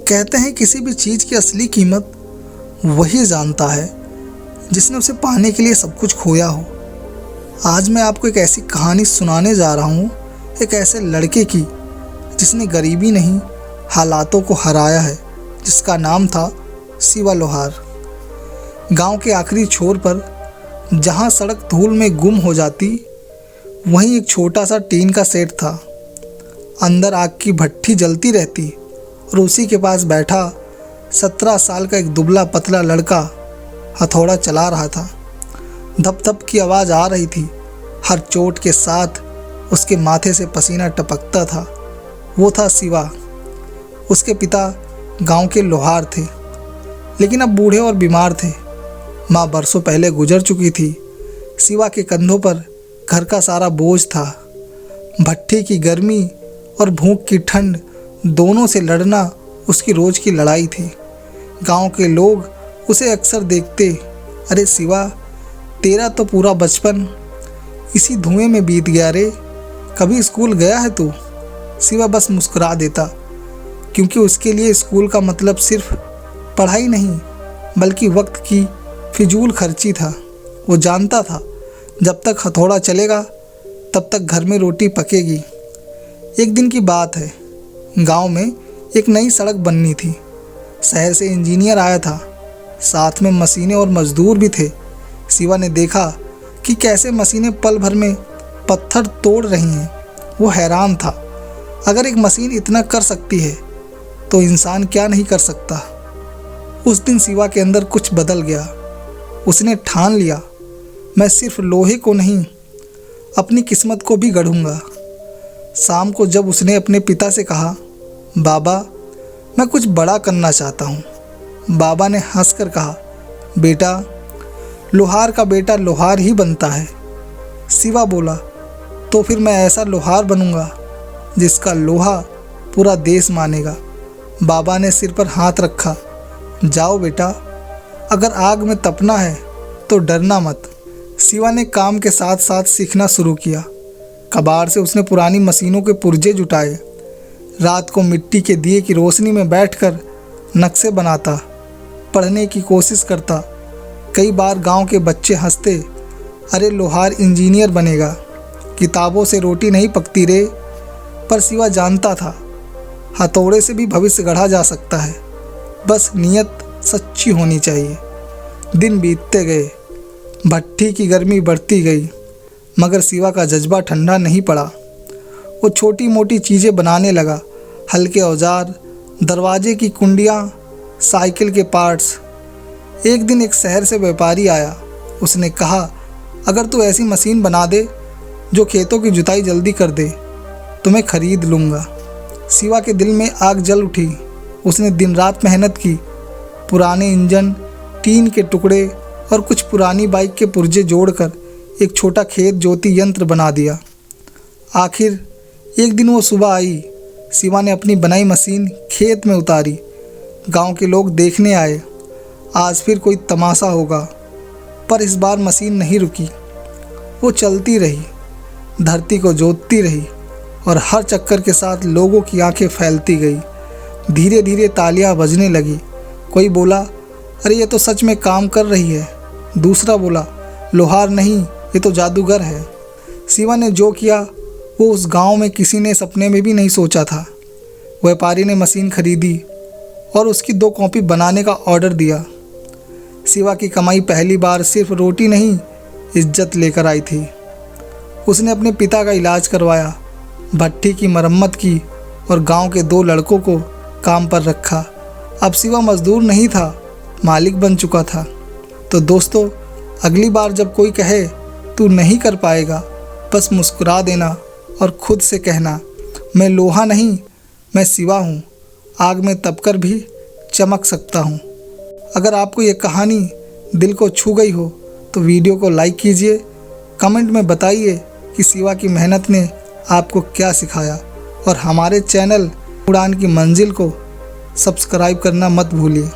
कहते हैं किसी भी चीज़ की असली कीमत वही जानता है जिसने उसे पाने के लिए सब कुछ खोया हो। आज मैं आपको एक ऐसी कहानी सुनाने जा रहा हूँ, एक ऐसे लड़के की जिसने गरीबी नहीं हालातों को हराया है, जिसका नाम था शिवा लोहार। गांव के आखिरी छोर पर जहाँ सड़क धूल में गुम हो जाती, वहीं एक छोटा सा टीन का सेट था। अंदर आग की भट्ठी जलती रहती और उसी के पास बैठा 17 साल का एक दुबला पतला लड़का हथौड़ा चला रहा था। धप धप की आवाज़ आ रही थी। हर चोट के साथ उसके माथे से पसीना टपकता था। वो था शिवा। उसके पिता गांव के लोहार थे, लेकिन अब बूढ़े और बीमार थे। माँ बरसों पहले गुजर चुकी थी। शिवा के कंधों पर घर का सारा बोझ था। भट्ठी की गर्मी और भूख की ठंड दोनों से लड़ना उसकी रोज़ की लड़ाई थी। गांव के लोग उसे अक्सर देखते, अरे शिवा, तेरा तो पूरा बचपन इसी धुएं में बीत गया रे, कभी स्कूल गया है तू? शिवा बस मुस्कुरा देता, क्योंकि उसके लिए स्कूल का मतलब सिर्फ पढ़ाई नहीं बल्कि वक्त की फिजूल खर्ची था। वो जानता था जब तक हथौड़ा चलेगा तब तक घर में रोटी पकेगी। एक दिन की बात है, गांव में एक नई सड़क बननी थी। शहर से इंजीनियर आया था, साथ में मशीनें और मजदूर भी थे। शिवा ने देखा कि कैसे मशीनें पल भर में पत्थर तोड़ रही हैं। वो हैरान था, अगर एक मशीन इतना कर सकती है तो इंसान क्या नहीं कर सकता। उस दिन शिवा के अंदर कुछ बदल गया। उसने ठान लिया, मैं सिर्फ लोहे को नहीं अपनी किस्मत को भी गढ़ूंगा। शाम को जब उसने अपने पिता से कहा, बाबा, मैं कुछ बड़ा करना चाहता हूँ, बाबा ने हंसकर कहा, बेटा, लोहार का बेटा लोहार ही बनता है। शिवा बोला, तो फिर मैं ऐसा लोहार बनूंगा जिसका लोहा पूरा देश मानेगा। बाबा ने सिर पर हाथ रखा, जाओ बेटा, अगर आग में तपना है तो डरना मत। शिवा ने काम के साथ साथ सीखना शुरू किया। कबाड़ से उसने पुरानी मशीनों के पुर्जे जुटाए। रात को मिट्टी के दिए की रोशनी में बैठकर नक्शे बनाता, पढ़ने की कोशिश करता। कई बार गांव के बच्चे हंसते, अरे लोहार इंजीनियर बनेगा, किताबों से रोटी नहीं पकती रे। पर शिवा जानता था, हथौड़े से भी भविष्य गढ़ा जा सकता है, बस नीयत सच्ची होनी चाहिए। दिन बीतते गए, भट्ठी की गर्मी बढ़ती गई, मगर शिवा का जज्बा ठंडा नहीं पड़ा। वो छोटी मोटी चीज़ें बनाने लगा, हल्के औजार, दरवाजे की कुंडियाँ, साइकिल के पार्ट्स। एक दिन एक शहर से व्यापारी आया। उसने कहा, अगर तू ऐसी मशीन बना दे जो खेतों की जुताई जल्दी कर दे तो मैं ख़रीद लूँगा। शिवा के दिल में आग जल उठी। उसने दिन रात मेहनत की, पुराने इंजन, टीन के टुकड़े और कुछ पुरानी बाइक के पुर्जे जोड़कर एक छोटा खेत जोती यंत्र बना दिया। आखिर एक दिन वो सुबह आई। शिवा ने अपनी बनाई मशीन खेत में उतारी। गांव के लोग देखने आए, आज फिर कोई तमाशा होगा। पर इस बार मशीन नहीं रुकी। वो चलती रही, धरती को जोतती रही और हर चक्कर के साथ लोगों की आंखें फैलती गई। धीरे धीरे तालियां बजने लगी। कोई बोला, अरे ये तो सच में काम कर रही है। दूसरा बोला, लोहार नहीं, ये तो जादूगर है। शिवा ने जो किया वो उस गांव में किसी ने सपने में भी नहीं सोचा था। व्यापारी ने मशीन खरीदी और उसकी 2 कॉपी बनाने का ऑर्डर दिया। शिवा की कमाई पहली बार सिर्फ रोटी नहीं, इज्जत लेकर आई थी। उसने अपने पिता का इलाज करवाया, भट्ठी की मरम्मत की और गांव के 2 लड़कों को काम पर रखा। अब शिवा मजदूर नहीं था, मालिक बन चुका था। तो दोस्तों, अगली बार जब कोई कहे तू नहीं कर पाएगा, बस मुस्कुरा देना और खुद से कहना, मैं लोहा नहीं, मैं शिवा हूँ, आग में तपकर भी चमक सकता हूँ। अगर आपको ये कहानी दिल को छू गई हो तो वीडियो को लाइक कीजिए, कमेंट में बताइए कि शिवा की मेहनत ने आपको क्या सिखाया और हमारे चैनल उड़ान की मंजिल को सब्सक्राइब करना मत भूलिए।